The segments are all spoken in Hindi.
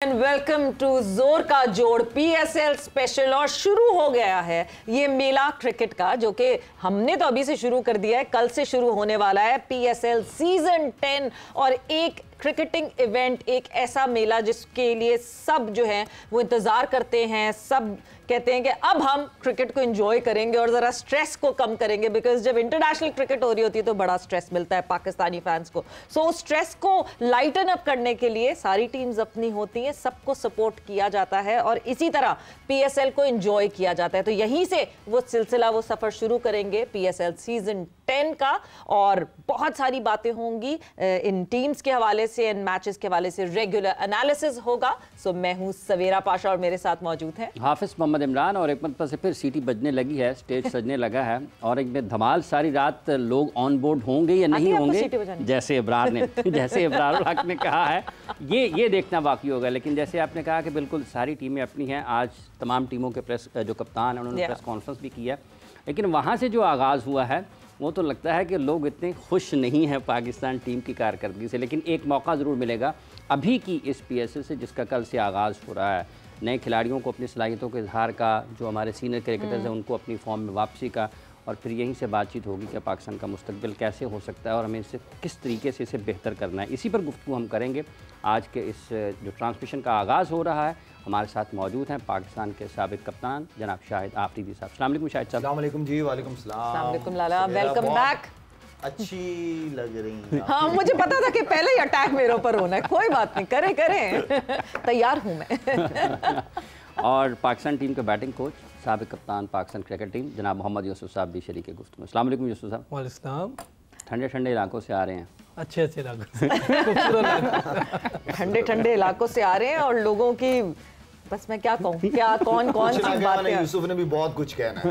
एंड वेलकम टू जोर का जोड़ पीएसएल स्पेशल। और शुरू हो गया है ये मेला क्रिकेट का, जो कि हमने तो अभी से शुरू कर दिया है, कल से शुरू होने वाला है पीएसएल सीजन 10। और एक क्रिकेटिंग इवेंट, एक ऐसा मेला जिसके लिए सब जो है वो इंतजार करते हैं। सब कहते हैं कि अब हम क्रिकेट को एंजॉय करेंगे और जरा स्ट्रेस को कम करेंगे, बिकॉज जब इंटरनेशनल क्रिकेट हो रही होती है तो बड़ा स्ट्रेस मिलता है पाकिस्तानी फैंस को। सो स्ट्रेस को लाइटन अप करने के लिए सारी टीम्स अपनी होती हैं, सबको सपोर्ट किया जाता है और इसी तरह पीएसएल को एंजॉय किया जाता है। तो यहीं से वो सिलसिला, वो सफर शुरू करेंगे पीएसएल सीजन 10 का। और बहुत सारी बातें होंगी इन टीम्स के हवाले से, इन मैचेस के हवाले से, रेगुलर एनालिसिस होगा। सो मैं हूं सवेरा पाशा और मेरे साथ मौजूद हैं हाफिज मोहम्मद इमरान। और एक मतलब से फिर सीटी बजने लगी है, स्टेज सजने लगा है और एक में धमाल। सारी रात लोग ऑन बोर्ड होंगे या नहीं होंगे, जैसे इब्रार हक ने कहा है, ये देखना बाकी होगा। लेकिन जैसे आपने कहा कि बिल्कुल सारी टीमें अपनी हैं। आज तमाम टीमों के प्रेस जो कप्तान हैं उन्होंने प्रेस कॉन्फ्रेंस भी किया, लेकिन वहाँ से जो आगाज़ हुआ है वो तो लगता है कि लोग इतने खुश नहीं हैं पाकिस्तान टीम की कारकर्दगी से। लेकिन एक मौका ज़रूर मिलेगा अभी की इस पीएसएल से, जिसका कल से आगाज़ हो रहा है। नए खिलाड़ियों को अपनी सलाहियतों के इजहार का, जो हमारे सीनियर क्रिकेटर्स हैं उनको अपनी फॉर्म में वापसी का, और फिर यहीं से बातचीत होगी कि पाकिस्तान का मुस्तकबिल कैसे हो सकता है और हमें इसे किस तरीके से इसे बेहतर करना है। इसी पर गुफ्तगू हम करेंगे। आज के इस जो ट्रांसमिशन का आगाज़ हो रहा है, हमारे साथ मौजूद हैं पाकिस्तान के साबिक कप्तान जनाब शाहिद आफरीदी साहब। अस्सलाम वालेकुम शाहिद साहब। अस्सलाम वालेकुम जी। वालेकुम सलाम। अस्सलाम वालेकुम लाला, वेलकम बैक। अच्छी लग रही हैं। हाँ, मुझे पता था कि पहले ही अटैक मेरे ऊपर होना है। कोई बात नहीं, करें तैयार हूँ मैं। और पाकिस्तान टीम के बैटिंग कोच, साबिक कप्तान पाकिस्तान क्रिकेट टीम जनाब मोहम्मद यूसुफ साहब भी शरीक गुफ्तगू। अस्सलाम वालेकुम यूसुफ साहब। वालेकुम। ठंडे ठंडे इलाकों से आ रहे हैं। अच्छे इलाकों से ठंडे ठंडे इलाकों से आ रहे हैं और लोगों की, बस मैं क्या कहूँ, क्या कौन सी बातें। यूसुफ ने भी बहुत कुछ कहना है।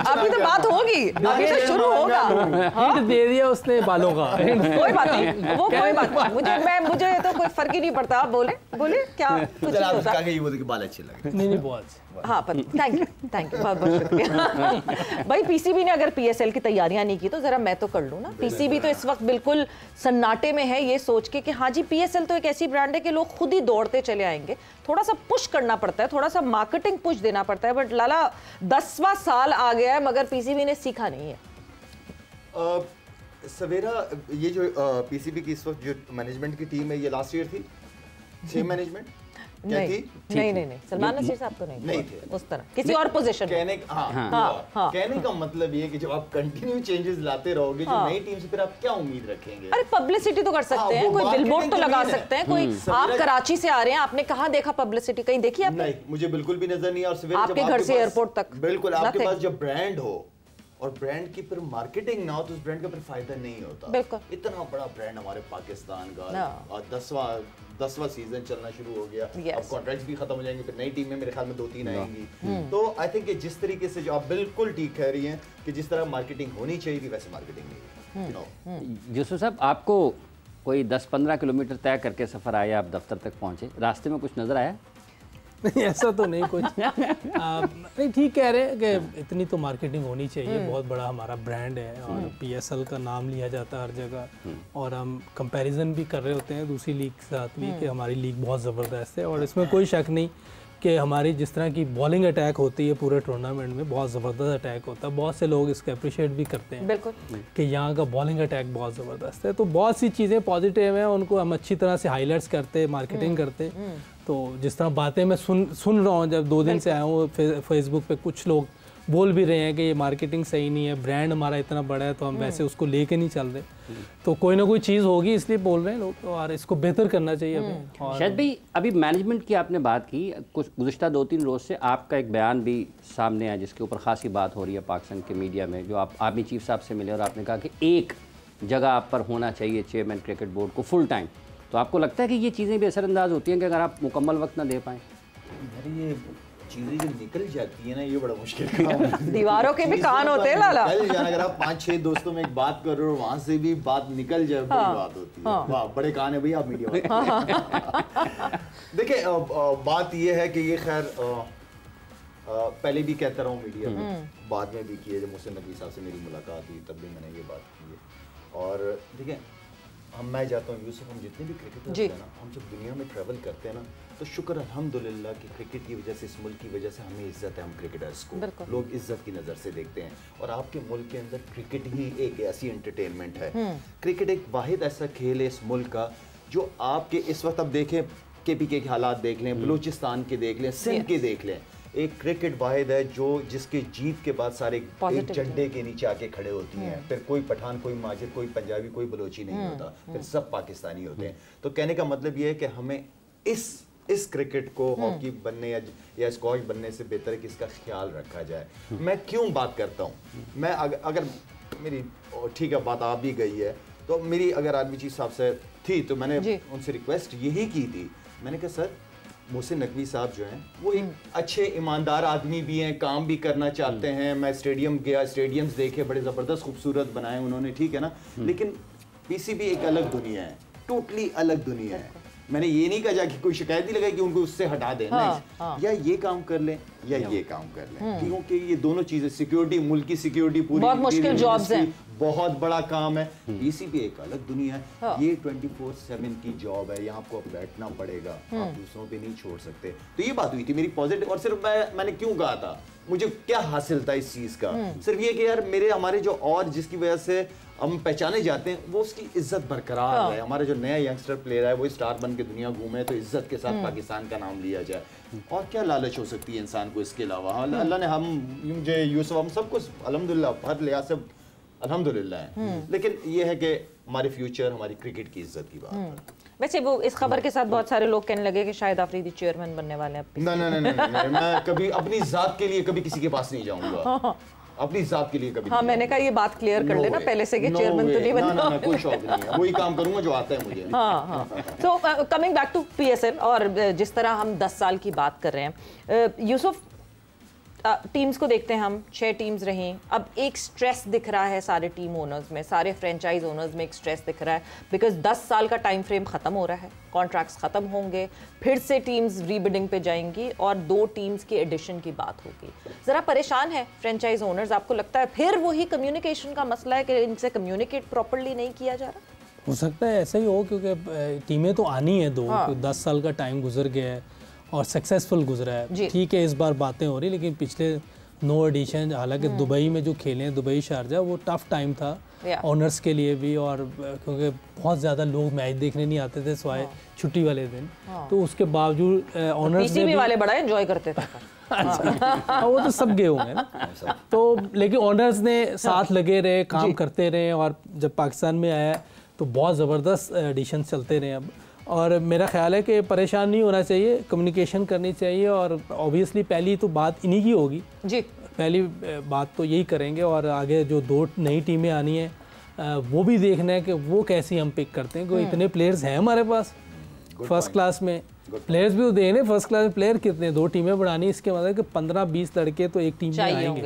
अभी तो बात होगी, अभी तो शुरू होगा। हिंट दे दिया उसने बालों का। कोई बात नहीं, वो कोई बात नहीं, मुझे तो कोई फर्क ही नहीं पड़ता। आप बोले क्या कुछ नहीं होता। ये बाल अच्छे लगे। नहीं बहुत। हाँ, थैंक यू बहुत बहुत शुक्रिया। भाई पीसीबी ने अगर पीएसएल की तैयारियां नहीं की तो जरा मैं तो कर लूँ ना। पीसीबी तो इस वक्त बिल्कुल सन्नाटे में है, ये सोच के कि हाँ जी पीएसएल तो एक ऐसी ब्रांड है कि लोग खुद ही दौड़ते चले आएंगे। थोड़ा सा पुश करना पड़ता है, थोड़ा सा मार्केटिंग पुश देना पड़ता है। बट लाला 10वां साल आ गया है मगर पीसीबी ने सीखा नहीं है। सवेरा, ये जो पीसीबी की इस वक्त जो मैनेजमेंट की टीम है, ये लास्ट ईयर थी सेम मैनेजमेंट? नहीं, सलमान नसीर साहब तो नहीं थे उस तरह, किसी और पोजीशन कहने का मतलब ये कि जब आप कंटिन्यू चेंजेस लाते रहोगे जो नई टीम से, फिर आप क्या उम्मीद रखेंगे? अरे पब्लिसिटी तो कर सकते हैं, कोई बिलबोर्ड तो लगा सकते हैं। कोई आप कराची से आ रहे हैं, आपने कहाँ देखा पब्लिसिटी? कहीं देखी आपने? नहीं, मुझे बिल्कुल भी नजर नहीं। और आपके घर से एयरपोर्ट तक बिल्कुल, आपके पास जब ब्रांड हो और ब्रांड की फिर मार्केटिंग ना हो तो उस ब्रांड का फिर फायदा नहीं होता। बिल्कुल। इतना बड़ा ब्रांड हमारे पाकिस्तान का, और 10वां सीजन चलना शुरू हो गया। अब कॉन्ट्रैक्ट्स भी खत्म हो जाएंगे, फिर नई टीम में मेरे ख्याल में 2-3 आएंगी। तो आई थिंक जिस तरीके से जो आप बिल्कुल ठीक कह रही हैं कि जिस तरह मार्केटिंग होनी चाहिए थी वैसे मार्केटिंग नहीं है। यूसुफ साहब, आपको कोई 10-15 किलोमीटर तय करके सफ़र आया, आप दफ्तर तक पहुँचे, रास्ते में कुछ नज़र आया? नहीं, ऐसा तो नहीं कुछ। नहीं, ठीक कह रहे हैं कि इतनी तो मार्केटिंग होनी चाहिए। बहुत बड़ा हमारा ब्रांड है और पीएसएल का नाम लिया जाता है हर जगह। और हम कंपैरिजन भी कर रहे होते हैं दूसरी लीग के साथ भी कि हमारी लीग बहुत ज़बरदस्त है। और इसमें कोई शक नहीं कि हमारी जिस तरह की बॉलिंग अटैक होती है पूरे टूर्नामेंट में, बहुत ज़बरदस्त अटैक होता है। बहुत से लोग इसको अप्रिशिएट भी करते हैं बिल्कुल कि यहाँ का बॉलिंग अटैक बहुत ज़बरदस्त है। तो बहुत सी चीज़ें पॉजिटिव हैं, उनको हम अच्छी तरह से हाईलाइट्स करते, मार्केटिंग करते। तो जिस तरह बातें मैं सुन रहा हूँ, जब 2 दिन से आया हूँ, फेसबुक पे कुछ लोग बोल भी रहे हैं कि ये मार्केटिंग सही नहीं है, ब्रांड हमारा इतना बड़ा है तो हम वैसे उसको लेके नहीं चल रहे। तो कोई ना कोई चीज़ होगी, इसलिए बोल रहे हैं लोग, और इसको बेहतर करना चाहिए अभी। और शायद भाई, अभी मैनेजमेंट की आपने बात की, कुछ गुज़िश्ता 2-3 रोज़ से आपका एक बयान भी सामने आया जिसके ऊपर खासी बात हो रही है पाकिस्तान के मीडिया में, जो आप आर्मी चीफ साहब से मिले और आपने कहा कि एक जगह आप पर होना चाहिए चेयरमैन क्रिकेट बोर्ड को फुल टाइम। तो आपको लगता है कि ये चीज़ें भी असरअंदाज होती हैं कि अगर आप मुकम्मल वक्त ना दे पाएँ? ये चीजें जो निकल जाती है ना, ये बड़ा मुश्किल काम है। दीवारों के भी कान होते हैं लाला। अगर आप 5-6 दोस्तों में एक बात कर रहे हो, वहां से भी बात निकल जाए, बड़ी बात होती है। वाह, बड़े कान है भैया आप मीडिया वाले। देखिए, बात ये है कि ये खैर पहले भी कहता रहा हूँ मीडिया में, बाद में भी किया, जब मुझसे नबी साहब से मेरी मुलाकात हुई तब भी मैंने ये बात की है। और देखिए, मैं जाता हूँ यूसुफ, हम जितने भी क्रिकेटर्स हैं ना, हम जब दुनिया में ट्रैवल करते हैं ना, तो शुक्र अल्हम्दुलिल्लाह कि क्रिकेट की वजह से, इस मुल्क की वजह से हमें इज्जत है, हम क्रिकेटर्स को लोग इज्जत की नज़र से देखते हैं। और आपके मुल्क के अंदर क्रिकेट ही एक ऐसी एंटरटेनमेंट है, क्रिकेट एक वाहिद ऐसा खेल है इस मुल्क का जो आपके इस वक्त, अब देखें KPK के हालात देख लें, बलूचिस्तान के देख लें, सिंध के देख लें, एक क्रिकेट वाहिद है जो जिसके जीत के बाद सारे एक झंडे के नीचे आके खड़े होती हैं। फिर कोई पठान, कोई माजिद, कोई पंजाबी, कोई बलोची नहीं होता, फिर सब पाकिस्तानी होते हैं। तो कहने का मतलब ये है कि हमें इस क्रिकेट को हॉकी बनने या स्क्वॉश बनने से बेहतर है कि इसका ख्याल रखा जाए। मैं क्यों बात करता हूँ, मैं अगर मेरी ठीक है बात आ भी गई है, तो मेरी अगर आर्मी चीफ साहब से थी तो मैंने उनसे रिक्वेस्ट यही की थी, मैंने कहा सर मोहसिन नकवी साहब जो हैं वो एक अच्छे ईमानदार आदमी भी हैं, काम भी करना चाहते हैं। मैं स्टेडियम गया, स्टेडियम्स देखे, बड़े ज़बरदस्त खूबसूरत बनाए उन्होंने, ठीक है ना, लेकिन PCB एक अलग दुनिया है, टोटली अलग दुनिया है। मैंने ये नहीं कहा कि कोई शिकायत ही लगाई कि उनको उससे हटा दें, या ये काम कर लें या ये काम कर लें, क्योंकि ये दोनों चीज़ें, सिक्योरिटी, मुल्क की सिक्योरिटी पूरी, बहुत मुश्किल जॉब्स हैं, बहुत बड़ा काम है। PCB एक अलग दुनिया है, ये 24/7 की जॉब है, यहाँ आपको बैठना पड़ेगा, आप दूसरों पे नहीं छोड़ सकते। तो ये बात हुई थी मेरी पॉजिटिव। और सिर्फ मैंने क्यों कहा था, मुझे क्या हासिल था इस चीज़ का, सिर्फ ये कि यार हमारे जो और जिसकी वजह से हम पहचाने जाते हैं वो उसकी इज्जत बरकरार है। हमारा जो नया यंगस्टर प्लेयर है वो स्टार बन के दुनिया घूमे तो इज्जत के साथ पाकिस्तान का नाम लिया जाए। और क्या लालच हो सकती है इंसान को इसके अलावा। अल्लाह ने मुझे यूसुफ हम सब कुछ अल्हम्दुलिल्लाह हर लिहाज से अल्हम्दुलिल्लाह है, लेकिन ये है कि हमारे फ्यूचर, हमारी क्रिकेट की इज्जत की बात है। वैसे वो इस खबर के साथ बहुत सारे लोग कहने लगे कि शाहिद आफरीदी चेयरमैन बनने वाले हैं। नहीं, मैं कभी अपनी जात के लिए कभी किसी के पास नहीं जाऊंगा, अपनी जात के लिए कभी। हाँ, मैंने कहा ये बात क्लियर कर लेना पहले से कि चेयरमैन तो नहीं बनना। ना, कोई शौक नहीं है, वही काम करूंगा जो आता है मुझे। हाँ। तो कमिंग बैक टू PSL, और जिस तरह हम 10 साल की बात कर रहे हैं, यूसुफ टीम्स को देखते हैं हम, 6 टीम्स रहीं, अब एक स्ट्रेस दिख रहा है सारे टीम ओनर्स में, सारे फ्रेंचाइज ओनर्स में एक स्ट्रेस दिख रहा है, बिकॉज 10 साल का टाइम फ्रेम ख़त्म हो रहा है, कॉन्ट्रैक्ट्स ख़त्म होंगे, फिर से टीम्स रीबिडिंग पे जाएंगी और 2 टीम्स की एडिशन की बात होगी। ज़रा परेशान है फ्रेंचाइज ओनर्स, आपको लगता है फिर वही कम्युनिकेशन का मसला है कि इनसे कम्युनिकेट प्रॉपरली नहीं किया जा रहा? हो सकता है ऐसा ही हो, क्योंकि टीमें तो आनी है 2, 10 साल का टाइम गुजर गया है और सक्सेसफुल गुजरा है। ठीक है, इस बार बातें हो रही, लेकिन पिछले 9 एडिशन, हालांकि दुबई में जो खेले हैं, दुबई शारजा, वो टफ टाइम था ओनर्स के लिए भी, और क्योंकि बहुत ज़्यादा लोग मैच देखने नहीं आते थे सिवाय छुट्टी वाले दिन, तो उसके बावजूद ओनर्स PCB वाले बड़ा एंजॉय करते थे। वो तो सब गए होंगे ना, तो लेकिन ओनर्स ने साथ लगे रहे, काम करते रहे, और जब पाकिस्तान में आया तो बहुत ज़बरदस्त एडिशन चलते रहे अब। और मेरा ख्याल है कि परेशान नहीं होना चाहिए, कम्युनिकेशन करनी चाहिए, और ऑब्वियसली पहली तो बात इन्हीं की होगी जी, पहली बात तो यही करेंगे, और आगे जो 2 नई टीमें आनी है वो भी देखना है कि वो कैसी हम पिक करते हैं, क्योंकि इतने प्लेयर्स हैं हमारे पास फर्स्ट क्लास में, प्लेयर्स भी तो देखने फर्स्ट क्लास में प्लेयर कितने, 2 टीमें बनानी, इसके मतलब कि 15-20 लड़के तो एक टीम में आएंगे।